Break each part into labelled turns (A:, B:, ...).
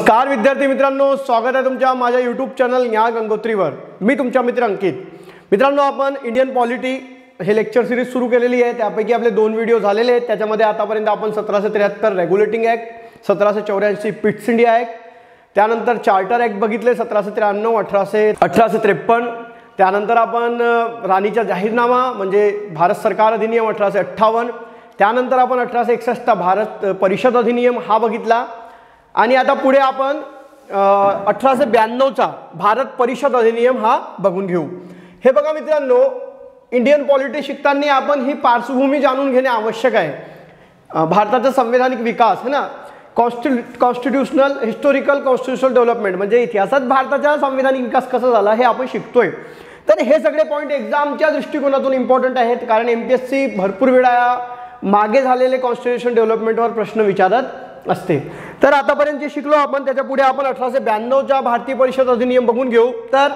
A: नमस्कार विद्यार्थी मित्रांनो, स्वागत आहे तुमच्या माझ्या यूट्यूब चॅनल ज्ञान गंगोत्रीवर। मी तुमचा मित्र अंकित। मित्रांनो, आपण इंडियन पॉलिटी हे लेक्चर सिरीज सुरू केलेली आहे। त्यापैकी आपले 2 व्हिडिओ झालेले आहेत। त्याच्यामध्ये आतापर्यंत आपण 1773 regulating act, 1784 Pitt's India act, त्यानंतर चार्टर ॲक्ट बघितले 1793, 1853, त्यानंतर आपण राणीचा जाहीरनामा म्हणजे भारत सरकार अधिनियम 1858, त्यानंतर आपण 1861 भारत परिषद अधिनियम हा बघितला आणि आता पुढे आपण 1892चा भारत परिषद अधिनियम हा बघून घेऊ। हे बघा मित्रांनो, इंडियन पॉलिटी शिकताना आपण ही पार्श्वभूमी जाणून घेणे आवश्यक आहे। भारताचा संवैधानिक विकास है ना, कॉन्स्टिट्यूशनल हिस्टोरिकल कॉन्स्टिट्यूशनल डेव्हलपमेंट म्हणजे इतिहासात भारताचा संवैधानिक विकास कसा झाला हे आपण शिकतोय। तर हे सगळे पॉइंट एक्झामच्या दृष्टिकोनातून इम्पॉर्टंट आहेत, कारण एमपीएससी भरपूर वेळा मागे झालेले कॉन्स्टिट्यूशन डेव्हलपमेंटवर प्रश्न विचारत असते। तर आतापर्यंत जे शिकलो आपण त्याच्या पुढे आपण 1892चा भारतीय परिषद अधिनियम बघून घेऊ। तर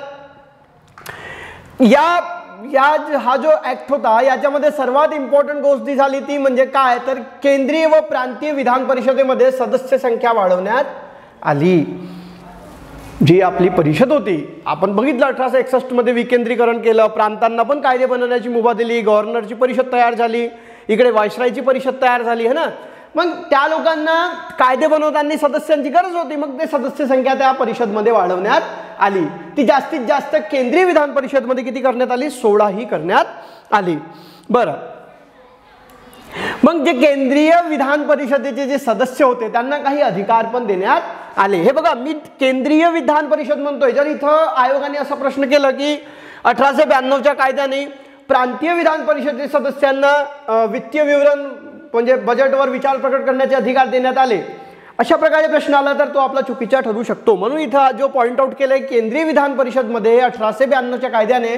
A: हा जो ऍक्ट होता याच्यामध्ये सर्वात इम्पॉर्टंट गोष्ट जी झाली ती म्हणजे काय, तर केंद्रीय व प्रांतीय विधान परिषदेमध्ये सदस्य संख्या वाढवण्यात आली। जी आपली परिषद होती आपण बघितलं 1861 मध्ये विकेंद्रीकरण केलं, प्रांतांना पण कायदे बनवण्याची मुभा दिली, गव्हर्नरची परिषद तयार झाली, इकडे व्हाईसरायची परिषद तयार झाली है ना। मग त्या लोकांना कायदे बनवताना सदस्यांची गरज होती, मग ते सदस्य संख्या त्या परिषदमध्ये वाढवण्यात आली। ती जास्तीत जास्त केंद्रीय विधान परिषदमध्ये किती करण्यात आली, 16 ही करण्यात आली। बरं, मग जे केंद्रीय विधान परिषदेचे जे सदस्य होते त्यांना काही अधिकार पण देण्यात आले। हे बघा, मी केंद्रीय विधान परिषद म्हणतोय, जर इथं आयोगाने असा प्रश्न केला की 1892च्या कायद्याने प्रांतीय विधान परिषदेच्या सदस्यांना वित्तीय विवरण म्हणजे बजेटवर विचार प्रकट करण्याचे अधिकार देण्यात आले, अशा प्रकारे प्रश्न आला तर तो आपला चुकीचा ठरू शकतो। म्हणून इथं जो पॉइंट आउट केलाय, केंद्रीय विधान परिषदमध्ये 1892च्या कायद्याने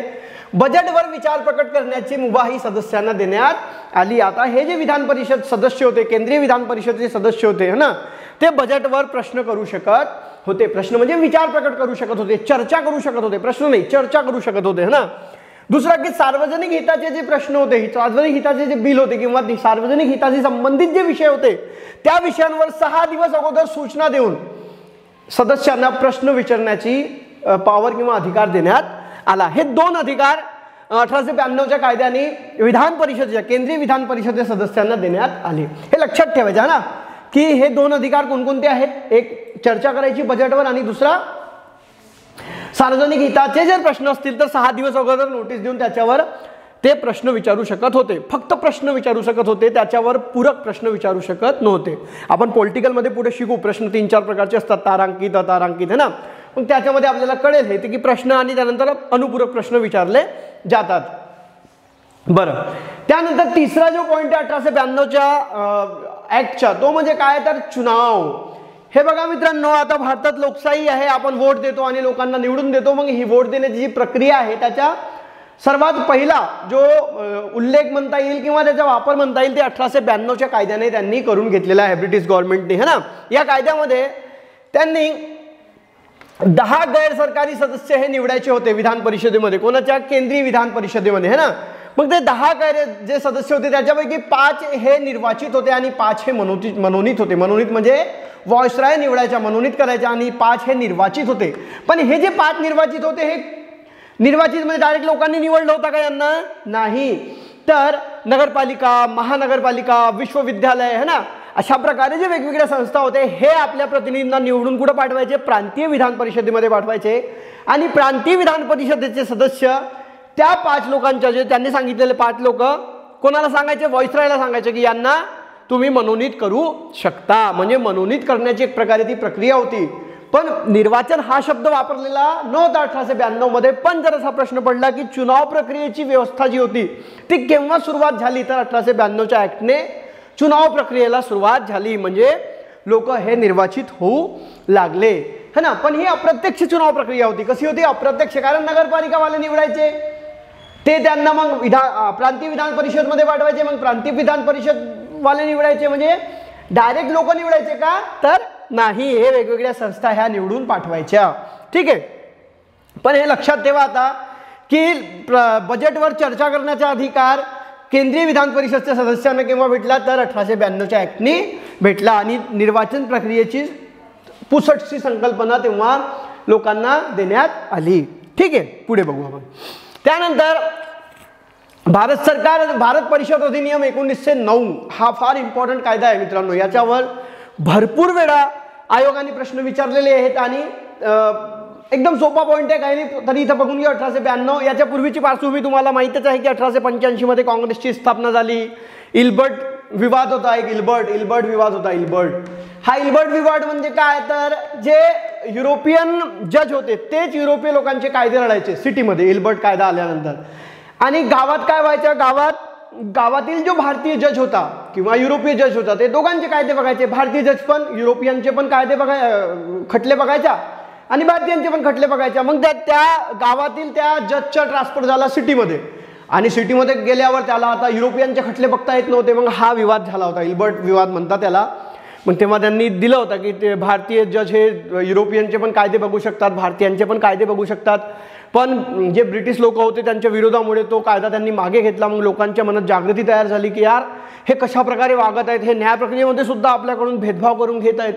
A: बजेटवर विचार प्रकट करण्याची मुभा ही सदस्यांना देण्यात आली। आता हे जे विधान परिषद सदस्य होते, केंद्रीय विधान परिषदेचे सदस्य होते है ना, ते बजेटवर प्रश्न करू शकत होते। प्रश्न म्हणजे विचार प्रकट करू शकत होते, चर्चा करू शकत होते, प्रश्न नाही चर्चा करू शकत होते है ना। दुसरा की सार्वजनिक हिताचे जे प्रश्न होते, सार्वजनिक हिताचे जे बिल होते किंवा सार्वजनिक हिताशी संबंधित जे विषय होते त्या विषयांवर 6 दिवस अगोदर सूचना देऊन सदस्यांना प्रश्न विचारण्याची पॉवर किंवा अधिकार देण्यात आला। हे 2 अधिकार 1892च्या कायद्याने विधान परिषदेच्या केंद्रीय विधान परिषदेच्या सदस्यांना देण्यात आले। हे लक्षात ठेवायचं आहे ना की हे 2 अधिकार कोणकोणते आहेत, एक चर्चा करायची बजेटवर आणि दुसरा सार्वजनिक हिताचे जर प्रश्न असतील तर 6 दिवस अगोदर नोटीस देऊन त्याच्यावर ते प्रश्न विचारू शकत होते। फक्त प्रश्न विचारू शकत होते, त्याच्यावर पूरक प्रश्न विचारू शकत नव्हते। आपण पॉलिटिकल मध्ये पुढे शिकू, प्रश्न 3-4 प्रकारचे असतात, तारांकित, अतारांकित है ना। मग त्याच्यामध्ये आपल्याला कळेल हे की प्रश्न आणि त्यानंतर अनुपूरक प्रश्न विचारले जातात। बरं, त्यानंतर तिसरा जो पॉइंट आहे 1892च्या ऍक्टचा, तो म्हणजे काय, तर चुनाव। हे बघा मित्रांनो, आता भारतात लोकशाही आहे, आपण वोट देतो आणि लोकांना निवडून देतो। मग ही वोट देण्याची जी प्रक्रिया आहे त्याच्या सर्वात पहिला जो उल्लेख म्हणता येईल किंवा त्याचा वापर म्हणता येईल ते 1892च्या कायद्याने त्यांनी करून घेतलेला आहे, ब्रिटिश गव्हर्नमेंटने है ना। या कायद्यामध्ये त्यांनी 10 गैर सरकारी सदस्य हे निवडायचे होते विधान परिषदेमध्ये, कोणाच्या, केंद्रीय विधान परिषदेमध्ये है ना। मग ते 10 गैर जे सदस्य होते त्याच्यापैकी 5 हे निर्वाचित होते आणि 5 हे मनोनीत होते। मनोनीत म्हणजे व्हॉइसराय निवडायचा, मनोनीत करायचा, आणि 5 हे निर्वाचित होते। पण हे जे 5 निर्वाचित होते हे निर्वाचित म्हणजे डायरेक्ट लोकांनी निवडलं होतं का यांना, नाही, तर नगरपालिका, महानगरपालिका, विश्वविद्यालय है ना, अशा प्रकारे जे वेगवेगळ्या संस्था होते हे आपल्या प्रतिनिधींना निवडून कुठे पाठवायचे, प्रांतीय विधान परिषदेमध्ये पाठवायचे। आणि प्रांतीय विधान परिषदेचे सदस्य त्या 5 लोकांच्या, जे त्यांनी सांगितलेले 5 लोक कोणाला सांगायचे, व्हॉइसरायला सांगायचे की यांना तुम्ही मनोनीत करू शकता। म्हणजे मनोनीत करण्याची एक प्रकारे ती प्रक्रिया होती, पण निर्वाचन हा शब्द वापरलेला नव्हता 1892 मध्ये। पण जर असा प्रश्न पडला की चुनाव प्रक्रियेची व्यवस्था जी होती ती केव्हा सुरुवात झाली, तर 1892च्या ऍक्टने चुनाव प्रक्रियेला सुरुवात झाली, म्हणजे लोक हे निर्वाचित होऊ लागले है ना। पण ही अप्रत्यक्ष चुनाव प्रक्रिया होती। कशी होती, अप्रत्यक्ष, कारण नगरपालिकावाले निवडायचे, ते त्यांना मग प्रांतीय विधान परिषद मध्ये पाठवायचे, मग प्रांतीय विधान परिषद वाले निवडायचे, म्हणजे डायरेक्ट लोक निवडायचे का, तर नाही, हे वेगवेगळ्या संस्था ह्या निवडून पाठवायच्या। ठीक आहे, पण हे लक्षात ठेवा आता की बजेटवर चर्चा करण्याचा अधिकार केंद्रीय विधान परिषदच्या सदस्यांना केव्हा भेटला, तर 1892च्या ऍक्टने भेटला। आणि निर्वाचन प्रक्रियेची पुसटची संकल्पना तेव्हा लोकांना देण्यात आली. ठीक आहे, पुढे बघू आपण. त्यानंतर भारत सरकार भारत परिषद अधिनियम 1909 हा फार इम्पॉर्टंट कायदा आहे मित्रांनो. याच्यावर भरपूर वेळा आयोगाने प्रश्न विचारलेले आहेत आणि एकदम सोपा पॉईंट आहे, काही नाही तरी इथं बघून घ्या. 1892 याच्या पूर्वीची पार्श्वभूमी तुम्हाला माहितच आहे की 1885 मध्ये काँग्रेसची स्थापना झाली. इल्बर्ट विवाद होता, एक इल्बर्ट विवाद होता. हा इल्बर्ट विवाद म्हणजे काय, तर जे युरोपियन जज होते तेच युरोपीय लोकांचे कायदे लढायचे सिटीमध्ये इल्बर्ट कायदा आल्यानंतर. आणि गावात काय व्हायचं, गावातील जो भारतीय जज होता किंवा युरोपीय जज होता ते दोघांचे कायदे बघायचे. भारतीय जज पण युरोपियनचे पण कायदे खटले बघायचा आणि भारतीयांचे पण खटले बघायच्या. मग त्या गावातील त्या जजचा ट्रान्सफर झाला सिटीमध्ये आणि सिटीमध्ये गेल्यावर त्याला आता युरोपियनचे खटले बघता येत नव्हते. मग हा विवाद झाला होता, इल्बर्ट विवाद म्हणतात त्याला. मग तेव्हा त्यांनी दिलं होतं की ते भारतीय जज हे युरोपियनचे पण कायदे बघू शकतात, भारतीयांचे पण कायदे बघू शकतात. पण जे ब्रिटिश लोक होते त्यांच्या विरोधामुळे तो कायदा त्यांनी मागे घेतला. मग लोकांच्या मनात जागृती तयार झाली की यार हे कशा प्रकारे वागत आहेत, हे न्याय प्रक्रियेमध्ये सुद्धा आपल्याकडून भेदभाव करून घेत आहेत.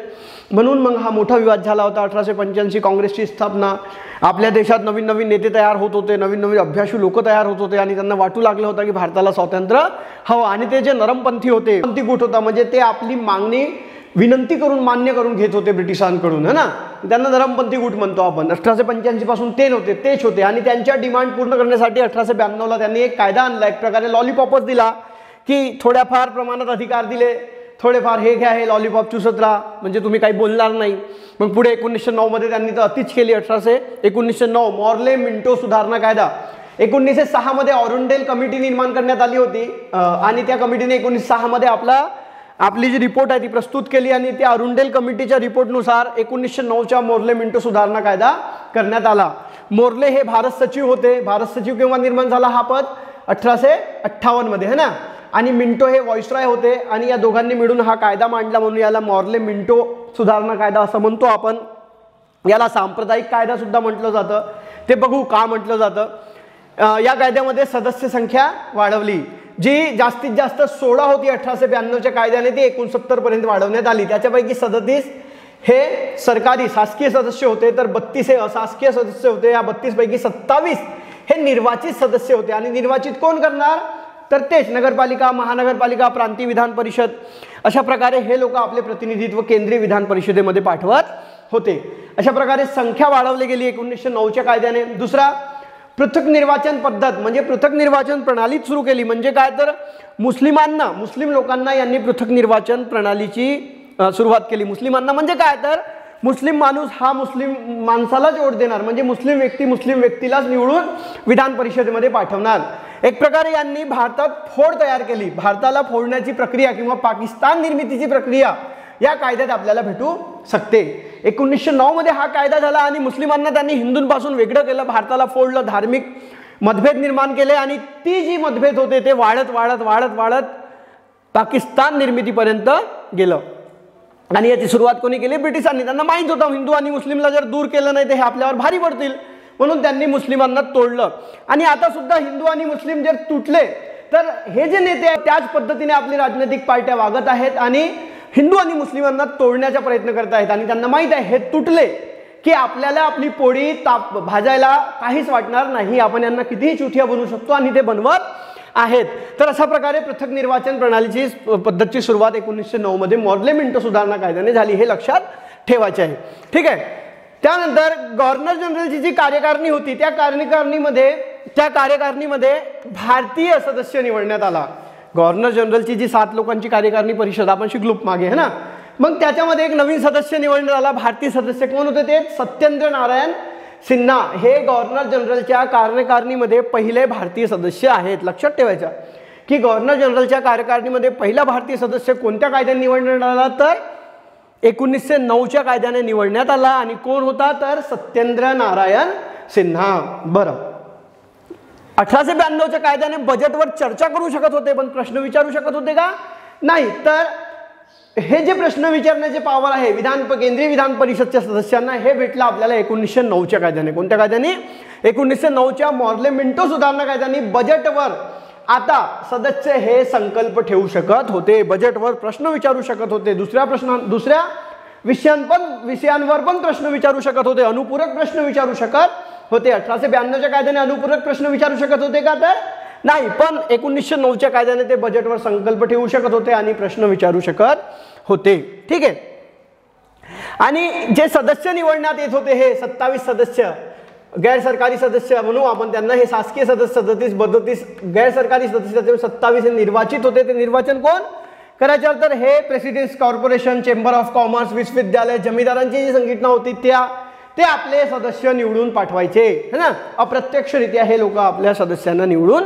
A: म्हणून मग हा मोठा विवाद झाला होता. 1885 काँग्रेसची स्थापना. आपल्या देशात नवीन नवीन नेते तयार होत होते, नवीन नवीन अभ्यासू लोक तयार होत होते आणि त्यांना वाटू लागलं होतं की भारताला स्वातंत्र्य हवं. आणि ते जे नरमपंथी होते, पंथी गुट होता म्हणजे ते आपली मागणी विनंती करून मान्य करून घेत होते ब्रिटिशांकडून, है ना. त्यांना नरमपंथी गुट म्हणतो आपण. 1885 पासून तेच होते आणि त्यांच्या डिमांड पूर्ण करण्यासाठी 1892 त्यांनी एक कायदा आणला, एक प्रकारे लॉलीपॉपच दिला की थोड्याफार प्रमाणात अधिकार दिले, थोडेफार हे घ्या, हे लॉलीपॉप चुसत राहा म्हणजे तुम्ही काही बोलणार नाही. मग पुढे 1909 मध्ये त्यांनी तर अतिच केली. 1909 मॉर्ले मिंटो सुधारणा कायदा. 1906 मध्ये ऑरुंडेल कमिटी निर्माण करण्यात आली होती आणि त्या कमिटीने 1906 मध्ये आपली जी रिपोर्ट आहे ती प्रस्तुत केली आणि त्या अरुंडेल कमिटीच्या रिपोर्टनुसार 1909च्या मोर्ले मिंटो सुधारणा कायदा करण्यात आला. मोर्ले हे भारत सचिव होते. भारत सचिव केव्हा निर्माण झाला हा पद, 1858 मध्ये, है ना. आणि मिंटो हे व्हॉइसरॉय होते आणि या दोघांनी मिळून हा कायदा मांडला म्हणून याला मॉर्ले मिंटो सुधारणा कायदा असं म्हणतो आपण. याला सांप्रदायिक कायदा सुद्धा म्हटलं जातं. ते बघू का म्हटलं जातं. या कायद्यामध्ये सदस्य संख्या वाढवली, जी जास्तीत जास्त 16 होती 1892च्या कायद्याने ती 69 पर्यंत वाढवण्यात आली. त्याच्यापैकी 37 हे सरकारी शासकीय सदस्य होते तर 32 हे अशासकीय सदस्य होते. या 32 पैकी 27 हे निर्वाचित सदस्य होते. आणि निर्वाचित कोण करणार, तर तेच नगरपालिका, महानगरपालिका, प्रांतीय विधान परिषद अशा प्रकारे हे लोक आपले प्रतिनिधित्व केंद्रीय विधान परिषदेमध्ये पाठवत होते. अशा प्रकारे संख्या वाढवली गेली 1909च्या कायद्याने. दुसरा, पृथक निर्वाचन पद्धत म्हणजे पृथक निर्वाचन प्रणाली सुरू केली. म्हणजे काय, तर मुस्लिम लोकांना यांनी पृथक निर्वाचन प्रणालीची सुरुवात केली. मुस्लिमांना म्हणजे काय, तर मुस्लिम माणूस हा मुस्लिम माणसालाच वोट देणार, म्हणजे मुस्लिम व्यक्तीलाच निवडून विधान परिषदेमध्ये पाठवणार. एक प्रकारे यांनी भारतात फोड तयार केली. भारताला फोडण्याची प्रक्रिया किंवा पाकिस्तान निर्मितीची प्रक्रिया या कायद्यात आपल्याला भेटू शकते. 1909 मध्ये हा कायदा झाला आणि मुस्लिमांना त्यांनी हिंदूंपासून वेगळं केलं, भारताला फोडलं, धार्मिक मतभेद निर्माण केले आणि ती जी मतभेद होते ते वाढत पाकिस्तान निर्मितीपर्यंत गेलं. आणि याची सुरुवात कोणी केली, ब्रिटिशांनी. त्यांना माहित होतं हिंदू आणि मुस्लिमला जर दूर केलं नाही तर हे आपल्यावर भारी पडतील, म्हणून त्यांनी मुस्लिमांना तोडलं. आणि आता सुद्धा हिंदू आणि मुस्लिम जर तुटले तर हे जे नेते आहेत त्याच पद्धतीने आपली राजनैतिक पार्ट्या वागत आहेत आणि हिंदू आणि मुस्लिमांना तोडण्याचा प्रयत्न करत आहेत. आणि त्यांना माहित आहे हे तुटले की आपल्याला आपली पोळी भाजायला काहीच वाटणार नाही, आपण यांना कितीही चुटिया बनवू शकतो आणि ते बनवत आहेत. तर अशा प्रकारे पृथक निर्वाचन प्रणालीची पद्धतची सुरुवात 1909 मध्ये मॉर्ले मिंटो सुधारणा कायद्याने झाली, हे लक्षात ठेवायचे आहे. ठीक आहे. त्यानंतर गव्हर्नर जनरलची जी कार्यकारिणी होती त्या कार्यकारिणीमध्ये भारतीय सदस्य निवडण्यात आला. गव्हर्नर जनरलची जी 7 लोकांची कार्यकारिणी परिषद आपण शिकलो मागे, है ना. मग त्याच्यामध्ये एक नवीन सदस्य निवडण्यात आला. भारतीय सदस्य कोण होते, ते सत्येंद्र नारायण सिन्हा हे गव्हर्नर जनरलच्या कार्यकारिणीमध्ये पहिले भारतीय सदस्य आहेत. लक्षात ठेवायचं की गव्हर्नर जनरलच्या कार्यकारिणीमध्ये पहिला भारतीय सदस्य कोणत्या कायद्याने निवडण्यात आला, तर 1909च्या कायद्याने निवडण्यात आला. आणि कोण होता, तर सत्येंद्र नारायण सिन्हा. बरं, 1892च्या कायद्याने बजेटवर चर्चा करू शकत होते पण प्रश्न विचारू शकत होते का, नाही. तर हे जे प्रश्न विचारण्याचे पावर आहे केंद्रीय विधान परिषदच्या सदस्यांना हे भेटलं आपल्याला 1909च्या कायद्याने. कोणत्या कायद्याने, 1909च्या मॉर्ले मिंटो सुधारणा कायद्याने बजेटवर आता सदस्य हे संकल्प ठेवू शकत होते, बजेटवर प्रश्न विचारू शकत होते, दुसऱ्या विषयांवर पण प्रश्न विचारू शकत होते, अनुपूरक प्रश्न विचारू शकत होते. 1892च्या कायद्याने अनुपूरक प्रश्न विचारू शकत होते का? तर नाही. पण 1909च्या कायद्याने ते बजेटवर संकल्प ठेवू शकत होते आणि प्रश्न विचारू शकत होते. ठीक आहे. आणि जे सदस्य निवडण्यात येत होते हे 27 सदस्य, गैर सरकारी सदस्य म्हणू आपण त्यांना, हे शासकीय सदस्य 37-32, गैर सरकारी सदस्य 27 हे निर्वाचित होते. ते निर्वाचन कोण करायचं? तर हे presidents corporation, chamber of commerce, विश्वविद्यालय, जमीनदारांची जी संघटना होती ते आपले सदस्य निवडून पाठवायचे, है ना. अप्रत्यक्षरित्या हे लोक आपल्या सदस्यांना निवडून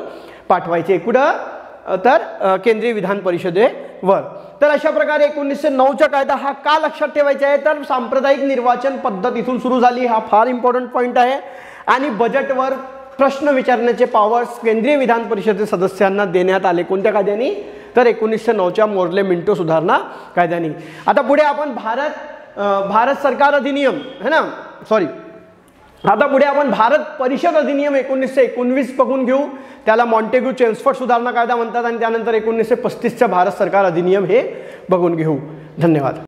A: पाठवायचे. कुठं? तर केंद्रीय विधान परिषदेवर. तर अशा प्रकारे 1909चा कायदा हा का लक्षात ठेवायचा आहे? तर सांप्रदायिक निर्वाचन पद्धत इथून सुरू झाली. हा फार इम्पॉर्टंट पॉईंट आहे. आणि बजेटवर प्रश्न विचारण्याचे पॉवर्स केंद्रीय विधान परिषदे सदस्यांना देण्यात आले. कोणत्या कायद्याने? तर 1909च्या मोर्ले मिंटो सुधारणा कायद्याने. आता पुढे आपण भारत सरकार अधिनियम, है ना, सॉरी, आता पुढे आपण भारत परिषद अधिनियम 1919 बघून घेऊ. त्याला मॉन्टेग्यू चेम्सफोर्ड सुधारणा कायदा म्हणतात. आणि त्यानंतर 1935चा भारत सरकार अधिनियम हे बघून घेऊ. धन्यवाद.